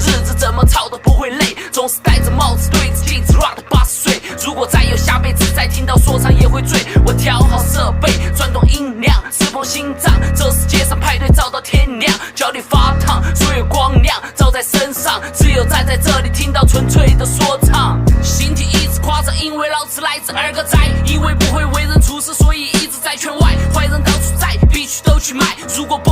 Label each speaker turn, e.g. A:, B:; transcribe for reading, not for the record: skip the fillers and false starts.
A: 日子怎么吵都不会累，总是戴着帽子对着镜子 rap 到80岁。如果再有下辈子，再听到说唱也会醉。我调好设备，转动音量，刺痛心脏。这世界上派对照到天亮，脚底发烫，所有光亮照在身上，只有站在这里听到纯粹的说唱。形体一直夸张，因为老子来自二个寨，因为不会为人处事，所以一直在圈外。坏人到处在，必须都去买。如果不